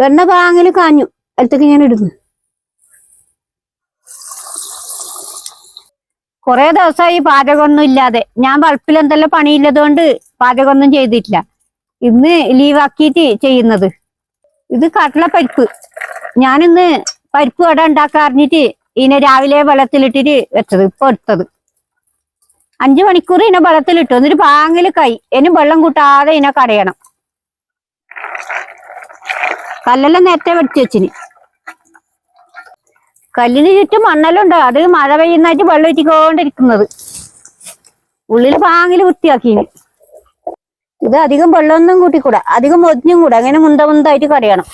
വെണ്ണ പാങ്ങില് കാഞ്ഞു അടുത്തേക്ക് ഞാൻ ഇടുന്നു. കുറെ ദിവസമായി പാചകമൊന്നും ഇല്ലാതെ. ഞാൻ വളപ്പിൽ എന്തെല്ലാം പണിയില്ലതുകൊണ്ട് പാചകമൊന്നും ചെയ്തിട്ടില്ല. ഇന്ന് ലീവാക്കിയിട്ട് ചെയ്യുന്നത്. ഇത് കടലപ്പരിപ്പ്. ഞാനിന്ന് പരിപ്പ് വട ഉണ്ടാക്കാറിഞ്ഞിട്ട് ഇതിനെ രാവിലെ വെള്ളത്തിലിട്ടിട്ട് വെച്ചത്. ഇപ്പൊ എടുത്തത് 5 മണിക്കൂർ ഇതിനെ വെള്ളത്തിലിട്ടു. എന്നിട്ട് പാങ്ങില് ഇനി വെള്ളം കൂട്ടാതെ ഇതിനെ കടയണം. കല്ലെല്ലാം നേരത്തെ വെച്ച് വെച്ചിന്. കല്ലിന് ചുറ്റും മണ്ണെല്ലുണ്ട്. അത് മഴ പെയ്യുന്നതായിട്ട് വെള്ളം ഇറ്റിക്കൊണ്ടിരിക്കുന്നത്. ഉള്ളിൽ പാങ്ങില് വൃത്തിയാക്കിന്. ഇത് അധികം വെള്ളമൊന്നും കൂട്ടിക്കൂടാ, അധികം മൊഞ്ഞും കൂടാ. അങ്ങനെ മുന്തായിട്ട് കടയണം.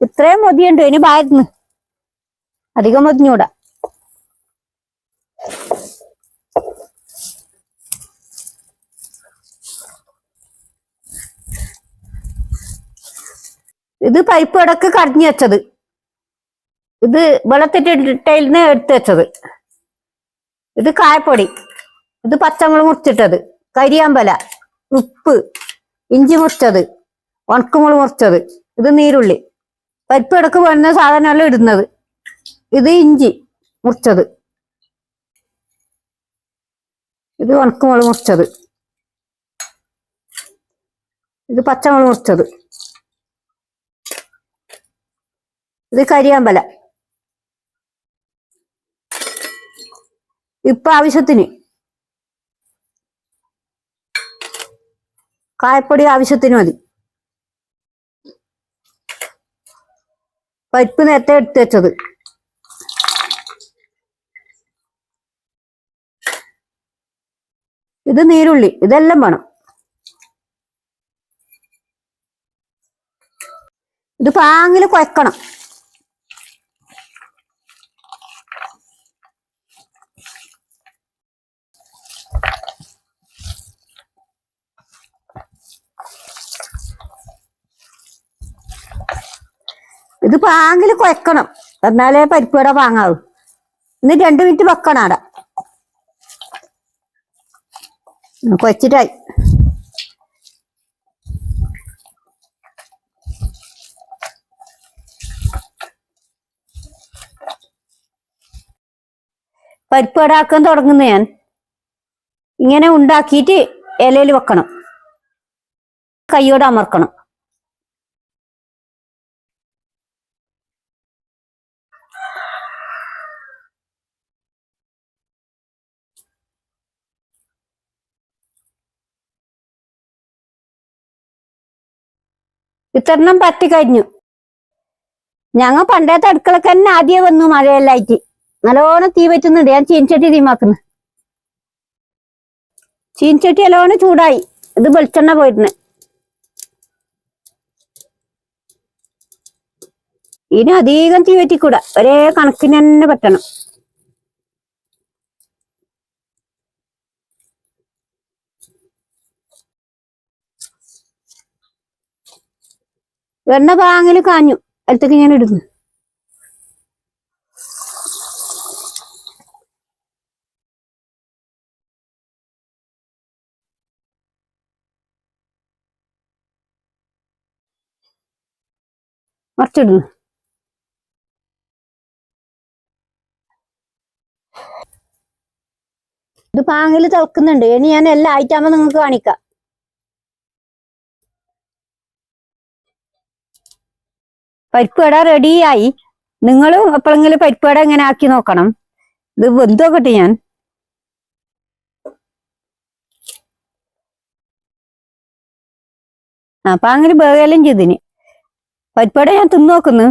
ഇത്രയും മൊതിയുണ്ട്. ഇനി ഭാഗത്തുനിന്ന് അധികം മൊഞ്ഞൂടാ. ഇത് പരിപ്പ് ഇടക്ക് കടഞ്ഞു വെച്ചത്. ഇത് വെള്ളത്തിട്ടിട്ടയിൽന്ന് എടുത്തു വെച്ചത്. ഇത് കായപ്പൊടി. ഇത് പച്ചമുളക് മുറിച്ചിട്ടത്, കരിയാമ്പല, ഉപ്പ്, ഇഞ്ചി മുറിച്ചത്, ഉണക്കമുളക് മുറിച്ചത്. ഇത് നീരുള്ളി. പരിപ്പ് ഇടക്ക് വേണ്ട സാധനമെല്ലാം ഇടുന്നത്. ഇത് ഇഞ്ചി മുറിച്ചത്, ഇത് ഉണക്കമുളക് മുറിച്ചത്, ഇത് പച്ചമുളക് മുറിച്ചത്, ഇത് കരിയാമ്പല. ഇപ്പൊ ആവശ്യത്തിന് കായപ്പൊടി ആവശ്യത്തിന് മതി. പരിപ്പ് നേരത്തെ എടുത്തു വെച്ചത്. ഇത് നീരുള്ളി. ഇതെല്ലാം വേണം. ഇത് പാങ്ങില് കുഴക്കണം. ഇത് പാങ്ങില് കുഴക്കണം, എന്നാലേ പരിപ്പുവട പാങ്ങാവും. എന്നിട്ട് 2 മിനിറ്റ് വെക്കണം അവിടെ. കുഴച്ചിട്ടായി. പരിപ്പുവട ആക്കാൻ തുടങ്ങുന്ന ഞാൻ ഇങ്ങനെ ഉണ്ടാക്കിയിട്ട് ഇലയിൽ വെക്കണം. കൈയോടെ അമർക്കണം. ഇത്രണ്ണം പറ്റി കഴിഞ്ഞു. ഞങ്ങൾ പണ്ടത്തെ അടുക്കളക്ക് തന്നെ ആദ്യം വന്നു മഴയെല്ലായിട്ട്. നല്ലോണം തീ പറ്റുന്നുണ്ട്. ഞാൻ ചീൻചട്ടി തീമാക്കുന്നു. ചീൻചട്ടി നല്ലോണം ചൂടായി. ഇത് വെളിച്ചെണ്ണ പോയിരുന്നു. ഇനി അധികം തീ പറ്റിക്കൂടാ, ഒരേ കണക്കിന് തന്നെ പറ്റണം. വെണ്ണ പാങ്ങില് കാഞ്ഞു അടുത്തേക്ക് ഞാൻ ഇടുന്നു. മറിച്ചിടുന്നു. ഇത് പാങ്ങില് തിളക്കുന്നുണ്ട്. ഇനി ഞാൻ എല്ലാം ആയിട്ടാകുമ്പോ നിങ്ങൾക്ക് കാണിക്കാം. പരിപ്പുവട റെഡിയായി. നിങ്ങളും എപ്പോഴെങ്കിലും പരിപ്പുവട ഇങ്ങനെ ആക്കി നോക്കണം. ഇത് വെന്തോക്കട്ടെ. ഞാൻ പാങ്ങില് വേഗം ചെയ്തിന്. പരിപ്പുവട ഞാൻ തിന്നു നോക്കുന്നു.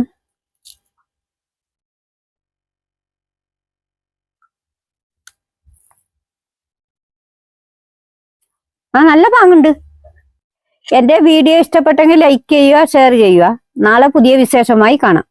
നല്ല പാങ്ങുണ്ട്. എന്റെ വീഡിയോ ഇഷ്ടപ്പെട്ടെങ്കിൽ ലൈക്ക് ചെയ്യുക, ഷെയർ ചെയ്യുക. നാളെ പുതിയ വിശേഷമായി കാണാം.